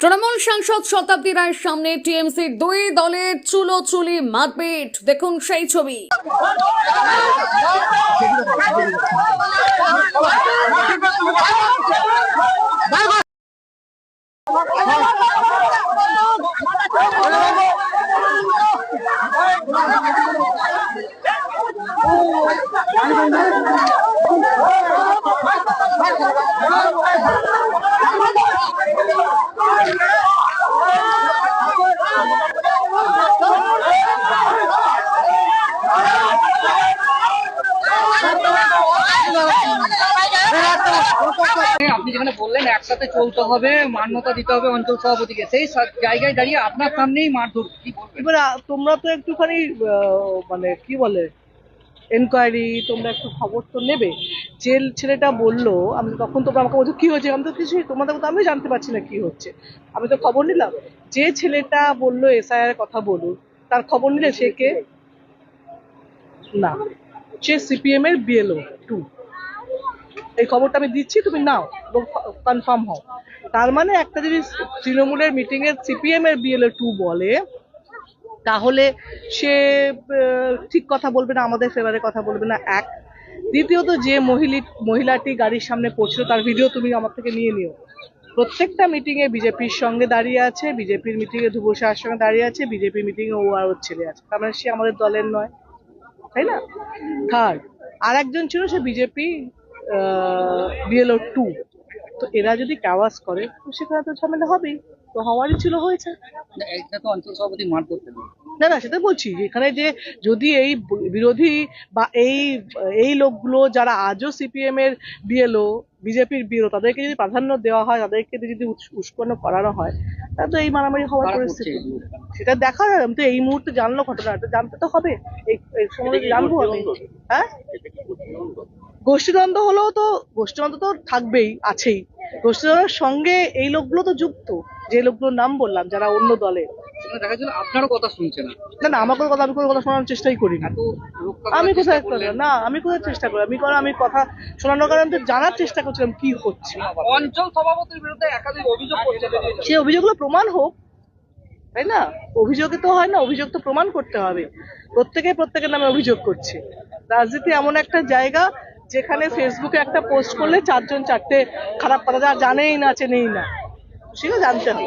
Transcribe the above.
তৃণমূল সাংসদ শতাব্দী রায়ের সামনে টিএমসির দুই দলের চুলোচুলি মারপিট, দেখুন সেই ছবি। আপনি যেখানে বললেন একসাথে চলতে হবে, মান্যতা দিতে হবে অঞ্চল সভাপতিকে, সেই জায়গায় দাঁড়িয়ে আপনার সামনেই মারধর, কি বলবেন? এবার তোমরা তো একটুখানি মানে কি বলে এনকোয়ারি, তোমরা একটু খবর তো নেবে। যে ছেলেটা বললো, আমি তখন তোমরা আমাকে বলছো কি হয়েছে, আমি তো কিছু তোমাদের কথা আমি জানতে পারছি না কি হচ্ছে। আমি তো খবর নিলাম। যে ছেলেটা বললো এসআইআর কথা বলুন, তার খবর নিলে সে কে? না, সে সিপিএম এর বিএলও 2। এই খবরটা আমি দিচ্ছি, তুমি নাও এবং কনফার্ম হও। তার মানে একটা যদি তৃণমূলের মিটিং এর সিপিএম এর বিএলও 2 বলে, তাহলে সে ঠিক কথা বলবে না, আমাদের ফেভারে কথা বলবে না। এক, দ্বিতীয়ত যে মহিলাটি গাড়ির সামনে পড়ছিল তার ভিডিও তুমি আমার থেকে নিয়ে নিও। প্রত্যেকটা মিটিং এ বিজেপির সঙ্গে দাঁড়িয়ে আছে, বিজেপির মিটিং এ ধ্রুব শাহের সঙ্গে দাঁড়িয়ে আছে, বিজেপির মিটিং এ ও আর ওর ছেলে আছে, তার মানে সে আমাদের দলের নয়, তাই না? থার্ড, আর একজন ছিল সে বিজেপি বিএলও 2। তো এরা যদি কাওয়াজ করে তো সেখানে তো ঝামেলা হবেই, তো হওয়ারই ছিল, হয়েছে। এটা তো অঞ্চল সভাপতি মার করতে হবে। না না, সেটা বলছি এখানে যে যদি এই বিরোধী বা এই লোকগুলো যারা আজও সিপিএম এর বিএলও, বিজেপির বিএলও, তাদেরকে যদি প্রাধান্য দেওয়া হয়, তাদেরকে যদি উস্কানো করানো হয়, তাহলে তো এই মারামারি হওয়ার পরিস্থিতি। সেটা দেখা যায়, আমি তো এই মুহূর্তে জানলো ঘটনাটা, জানতে তো হবে, এই সময় জানবো আমি। হ্যাঁ, গোষ্ঠীদ্বন্দ্ব হলেও তো গোষ্ঠীদ্বন্দ্ব তো থাকবেই, আছেই। গোষ্ঠীদ্বন্দ্বের সঙ্গে এই লোকগুলো তো যুক্ত, যে লোকগুলোর নাম বললাম যারা অন্য দলে। দেখা যাচ্ছে আপনারও কথা শুনছে না। না না, আমার কোনো কথা, আমি কোনো কথা শোনানোর চেষ্টাই করি না। আমি কোথায় না, আমি কোথায় চেষ্টা করি, আমি কথা শোনানোর কারণে জানার চেষ্টা করছিলাম কি হচ্ছে। অঞ্চল সভাপতির বিরুদ্ধে একাধিক অভিযোগ করছে, সেই অভিযোগগুলো প্রমাণ হোক, তাই না? অভিযোগে তো হয় না, অভিযোগ তো প্রমাণ করতে হবে। প্রত্যেকের নামে অভিযোগ করছে। রাজনীতি এমন একটা জায়গা যেখানে ফেসবুকে একটা পোস্ট করলে 4 জন 4টে খারাপ কথা, যা জানেই না চেনেই না, সেটা জানতে হবে।